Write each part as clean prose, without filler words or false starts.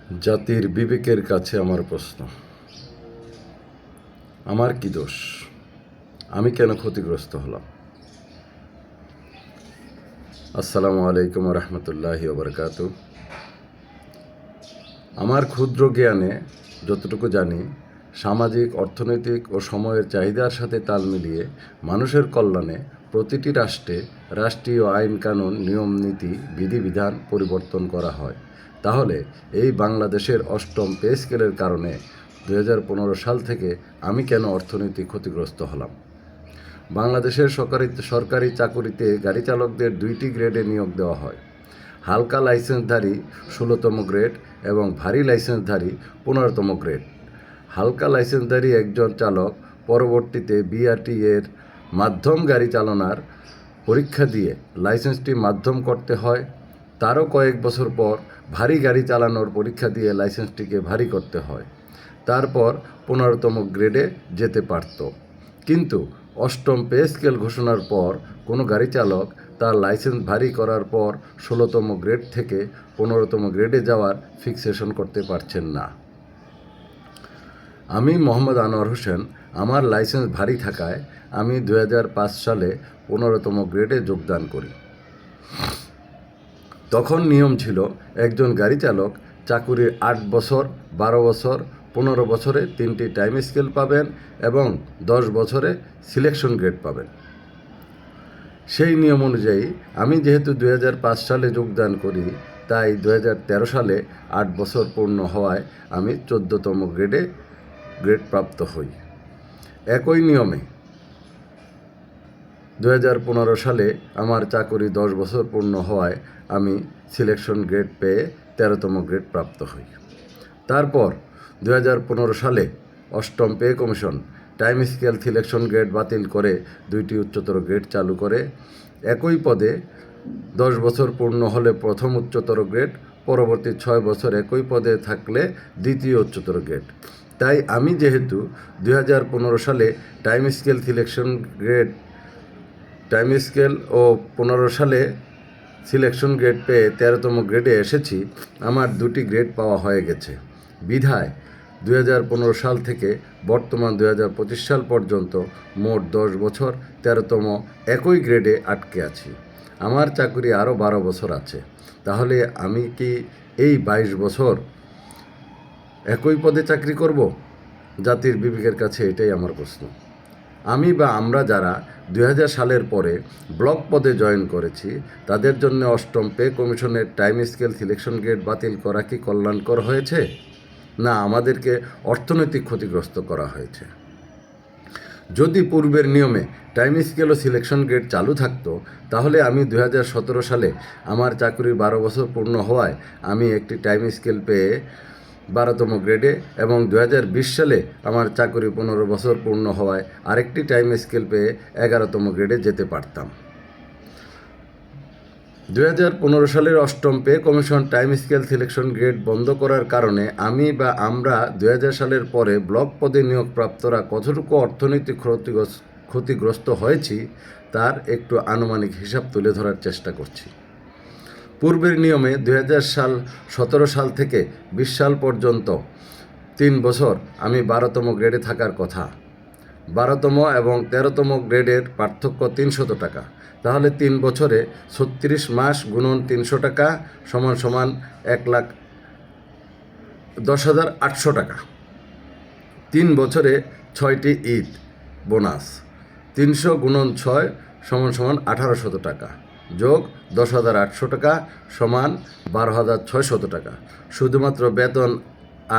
জাতির বিবেকের কাছে আমার প্রশ্ন, আমার কি দোষ? আমি কেন ক্ষতিগ্রস্ত হলাম? আসসালামু আলাইকুম রহমতুল্লাহি ওবরকাতু। আমার ক্ষুদ্র জ্ঞানে যতটুকু জানি, সামাজিক, অর্থনৈতিক ও সময়ের চাহিদার সাথে তাল মিলিয়ে মানুষের কল্যাণে প্রতিটি রাষ্ট্রে রাষ্ট্রীয় আইন কানুন, নিয়ম নীতি, বিধিবিধান পরিবর্তন করা হয়। তাহলে এই বাংলাদেশের অষ্টম পে স্কেলের কারণে 2015 সাল থেকে আমি কেন অর্থনৈতিক ক্ষতিগ্রস্ত হলাম? বাংলাদেশের সরকারি চাকুরিতে গাড়ি চালকদের 2টি গ্রেডে নিয়োগ দেওয়া হয়। হালকা লাইসেন্সধারী 16তম গ্রেড এবং ভারী লাইসেন্সধারী 15তম গ্রেড। হালকা লাইসেন্সধারী একজন চালক পরবর্তীতে বিআরটি এর মাধ্যম গাড়ি চালানোর পরীক্ষা দিয়ে লাইসেন্সটি মাধ্যম করতে হয়। তারও কয়েক বছর পর ভারী গাড়ি চালানোর পরীক্ষা দিয়ে লাইসেন্সটিকে ভারী করতে হয়। তারপর 15তম গ্রেডে যেতে পারত। কিন্তু অষ্টম পে স্কেল ঘোষণার পর কোনো গাড়ি চালক তার লাইসেন্স ভারী করার পর 16তম গ্রেড থেকে 15তম গ্রেডে যাওয়ার ফিক্সেশন করতে পারছেন না। আমি মোহাম্মদ আনোয়ার হোসেন। আমার লাইসেন্স ভারী থাকায় আমি 2005 সালে 15তম গ্রেডে যোগদান করি। তখন নিয়ম ছিল, একজন গাড়ি চালক চাকুরির 8 বছর, 12 বছর, 15 বছরে 3টি টাইম স্কেল পাবেন এবং 10 বছরে সিলেকশন গ্রেড পাবেন। সেই নিয়ম অনুযায়ী আমি যেহেতু 2005 সালে যোগদান করি, তাই 2013 সালে 8 বছর পূর্ণ হওয়ায় আমি 14তম গ্রেড প্রাপ্ত হই। একই নিয়মে 2015 সালে আমার চাকুরি 10 বছর পূর্ণ হওয়ায় আমি সিলেকশন গ্রেড পেয়ে 13তম গ্রেড প্রাপ্ত হই। তারপর 2015 সালে অষ্টম pay commission time scale selection grade বাতিল করে 2টি উচ্চতর গ্রেড চালু করে। একই পদে 10 বছর পূর্ণ হলে প্রথম উচ্চতর গ্রেড, পরবর্তী 6 বছর একই পদে থাকলে দ্বিতীয় উচ্চতর গ্রেড। তাই আমি যেহেতু 2015 সালে টাইম স্কেল ও 15 সালে সিলেকশন গ্রেড পেয়ে 13তম গ্রেডে এসেছি, আমার 2টি গ্রেড পাওয়া হয়ে গেছে। বিধায় 2015 সাল থেকে বর্তমান 2025 সাল পর্যন্ত মোট 10 বছর 13তম একই গ্রেডে আটকে আছি। আমার চাকরি আরও 12 বছর আছে। তাহলে আমি কি এই 22 বছর একই পদে চাকরি করব? জাতির বিবেকের কাছে এটাই আমার প্রশ্ন। আমি বা আমরা যারা 2000 সালের পরে ব্লক পদে জয়েন করেছি, তাদের জন্য অষ্টম পে কমিশনের টাইম স্কেল সিলেকশন গ্রেড বাতিল করা কি কল্যাণকর হয়েছে, না আমাদেরকে অর্থনৈতিক ক্ষতিগ্রস্ত করা হয়েছে? যদি পূর্বের নিয়মে টাইম স্কেল ও সিলেকশন গ্রেড চালু থাকতো, তাহলে আমি 2017 সালে আমার চাকরির 12 বছর পূর্ণ হওয়ায় আমি একটি টাইম স্কেল পেয়ে 12তম গ্রেডে এবং 2020 সালে আমার চাকরি 15 বছর পূর্ণ হওয়ায় আরেকটি টাইম স্কেল পেয়ে 11তম গ্রেডে যেতে পারতাম। 2015 সালের অষ্টম pay commission time scale selection grade বন্ধ করার কারণে আমি বা আমরা 2000 সালের পরে ব্লক পদে নিয়োগপ্রাপ্তরা কতটুকু অর্থনৈতিক ক্ষতিগ্রস্ত হয়েছি তার একটু আনুমানিক হিসাব তুলে ধরার চেষ্টা করছি। পূর্বের নিয়মে 2017 সাল থেকে 20 সাল পর্যন্ত 3 বছর আমি 12তম গ্রেডে থাকার কথা। 12তম এবং 13তম গ্রেডের পার্থক্য 300 টাকা। তাহলে 3 বছরে 36 মাস গুণন 300 টাকা সমান 1,10,800 টাকা। 3 বছরে 6টি ঈদ বোনাস, 300 গুণন 6 সমান 1800 টাকা, যোগ 10,800 টাকা সমান 12,600 টাকা। শুধুমাত্র বেতন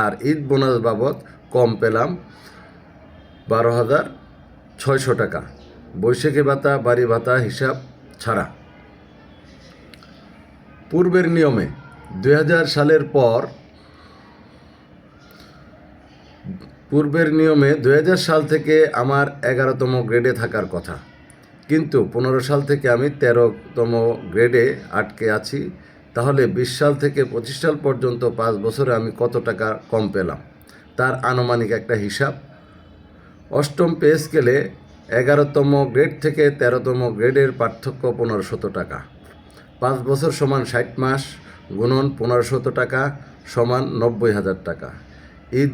আর ঈদ বোনাস বাবদ কম পেলাম 12,600 টাকা, বৈশাখী ভাতা, বাড়ি ভাতা হিসাব ছাড়া। পূর্বের নিয়মে 2000 সালের পর সাল থেকে আমার 11তম গ্রেডে থাকার কথা, কিন্তু 15 সাল থেকে আমি 13তম গ্রেডে আটকে আছি। তাহলে 20 সাল থেকে 25 সাল পর্যন্ত 5 বছরে আমি কত টাকা কম পেলাম তার আনুমানিক একটা হিসাব। অষ্টম পে স্কেলে 11তম গ্রেড থেকে 13তম গ্রেডের পার্থক্য 1500 টাকা। 5 বছর সমান 60 মাস গুণন 1500 টাকা সমান 90,000 টাকা। ঈদ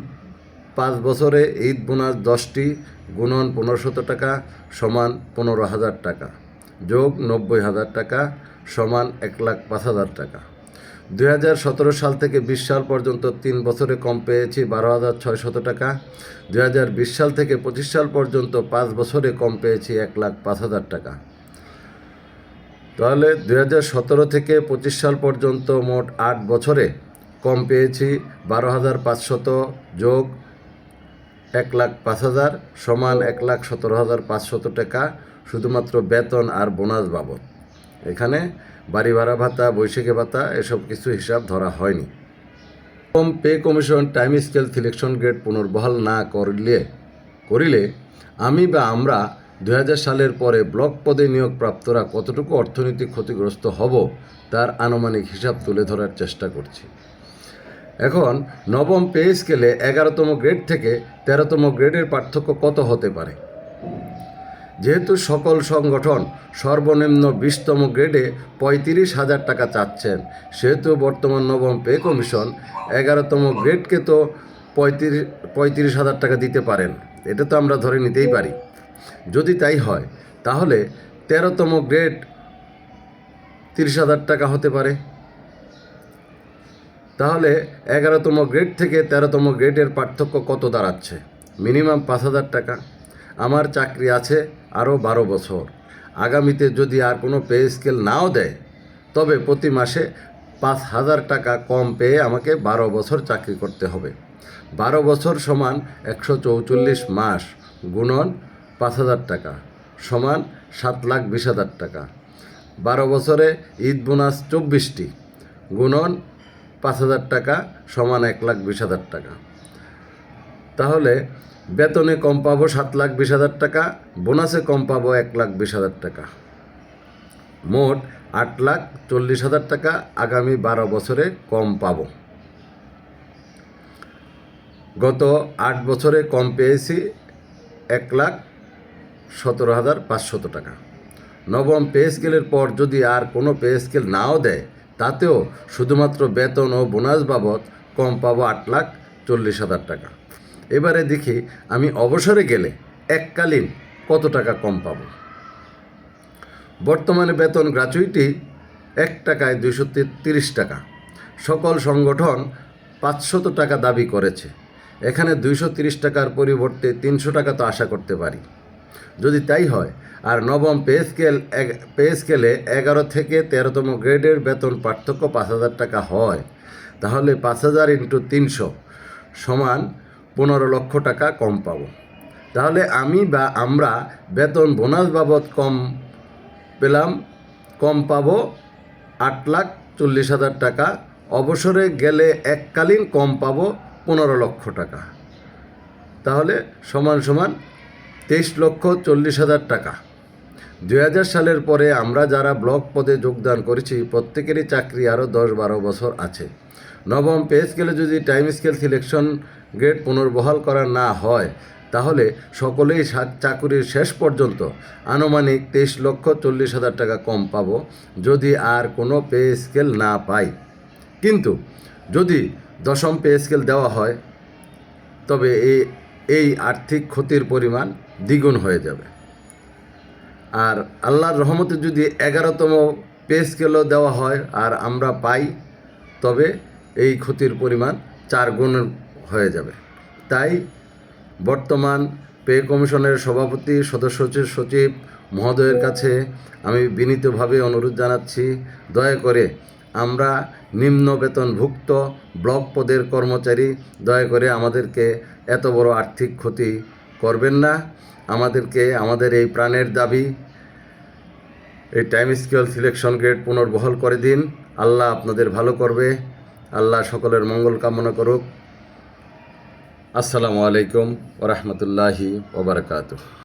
5 বছরে ঈদ বোনাস 10টি গুণন 1500 টাকা সমান 15,000 টাকা যোগ 90,000 টাকা সমান 1,05,000 টাকা। 2017 সাল থেকে 20 সাল পর্যন্ত 3 বছরে কম পেয়েছি 12,600 টাকা। 2020 সাল থেকে 25 সাল পর্যন্ত 5 বছরে কম পেয়েছি 1,05,000 টাকা। তাহলে 2017 থেকে 25 সাল পর্যন্ত মোট 8 বছরে কম পেয়েছি 12,500 যোগ 1,05,000 সমান 1,17,500 টাকা শুধুমাত্র বেতন আর বোনাস বাবদ। এখানে বাড়ি ভাড়া ভাতা, বৈশাখী ভাতা এসব কিছু হিসাব ধরা হয়নি। কম pay commission time scale selection grade পুনর্বহাল না করিলে আমি বা আমরা 2000 সালের পরে ব্লক পদে নিয়োগপ্রাপ্তরা কতটুকু অর্থনৈতিক ক্ষতিগ্রস্ত হব তার আনুমানিক হিসাব তুলে ধরার চেষ্টা করছি। এখন নবম পে স্কেলে 11তম গ্রেড থেকে 13তম গ্রেডের পার্থক্য কত হতে পারে? যেহেতু সকল সংগঠন সর্বনিম্ন 20তম গ্রেডে 35,000 টাকা চাচ্ছেন, সেহেতু বর্তমান নবম পে কমিশন 11তম গ্রেডকে তো 35,000 টাকা দিতে পারেন, এটা তো আমরা ধরে নিতেই পারি। যদি তাই হয় তাহলে 13তম গ্রেড 30,000 টাকা হতে পারে। তাহলে 11তম গ্রেড থেকে 13তম গ্রেডের পার্থক্য কত দাঁড়াচ্ছে? মিনিমাম 5,000 টাকা। আমার চাকরি আছে আরও 12 বছর। আগামীতে যদি আর কোনো পে স্কেল নাও দেয় তবে প্রতি মাসে 5,000 টাকা কম পেয়ে আমাকে 12 বছর চাকরি করতে হবে। 12 বছর সমান 144 মাস গুণন 5,000 টাকা সমান 7,20,000 টাকা। 12 বছরে ঈদ বোনাস 24টি গুণন 5,000 টাকা সমান 1,20,000 টাকা। তাহলে বেতনে কম পাবো 7,20,000 টাকা, বোনাসে কম পাবো 1,20,000 টাকা, মোট 8,40,000 টাকা আগামী 12 বছরে কম পাবো। গত 8 বছরে কম পেয়েছি 1,17,500 টাকা। নবম পে স্কেলের পর যদি আর কোনো পে স্কেল নাও দেয় তাতেও শুধুমাত্র বেতন ও বোনাস বাবদ কম পাবো 8,40,000 টাকা। এবারে দেখি আমি অবসরে গেলে এককালীন কত টাকা কম পাব। বর্তমানে বেতন গ্র্যাচুইটি 1 টাকায় 230 টাকা। সকল সংগঠন 500 টাকা দাবি করেছে। এখানে 230 টাকার পরিবর্তে 300 টাকা তো আশা করতে পারি। যদি তাই হয় আর নবম পে স্কেলে 11 থেকে 13তম গ্রেডের বেতন পার্থক্য 5,000 টাকা হয়, তাহলে 5,000 × 300 সমান 15 লক্ষ টাকা কম পাবো। তাহলে আমি বা আমরা বেতন বোনাস বাবদ কম পাবো 8,40,000 টাকা। অবসরে গেলে এককালীন কম পাবো 15 লক্ষ টাকা। তাহলে সমান 23,40,000 টাকা। 2000 সালের পরে আমরা যারা ব্লক পদে যোগদান করেছি প্রত্যেকেরই চাকরি আরও 10-12 বছর আছে। নবম পে স্কেলে যদি টাইম স্কেল সিলেকশন গ্রেড পুনর্বহাল করা না হয় তাহলে সকলেই চাকুরির শেষ পর্যন্ত আনুমানিক 23,40,000 টাকা কম পাবো যদি আর কোনো পে স্কেল না পাই। কিন্তু যদি 10ম পে স্কেল দেওয়া হয় তবে এই আর্থিক ক্ষতির পরিমাণ দ্বিগুণ হয়ে যাবে। আর আল্লাহর রহমতে যদি 11তম পে স্কেলও দেওয়া হয় আর আমরা পাই তবে এই ক্ষতির পরিমাণ 4 গুণ হয়ে যাবে। তাই বর্তমান পে কমিশনের সভাপতি সদস্য সচিব মহোদয়ের কাছে আমি বিনীতভাবে অনুরোধ জানাচ্ছি, দয়া করে আমরা নিম্ন বেতনভুক্ত ব্লক পদের কর্মচারী, দয়া করে আমাদেরকে এত বড় আর্থিক ক্ষতি করবেন না। আমাদেরকে আমাদের এই প্রাণের দাবি এই টাইম স্কেল সিলেকশন গ্রেড পুনর্বহাল করে দিন। আল্লাহ আপনাদের ভালো করবে। আল্লাহ সকলের মঙ্গল কামনা করুক। আসসালামু আলাইকুম ওয়া রাহমাতুল্লাহি ওয়া বারাকাতুহু।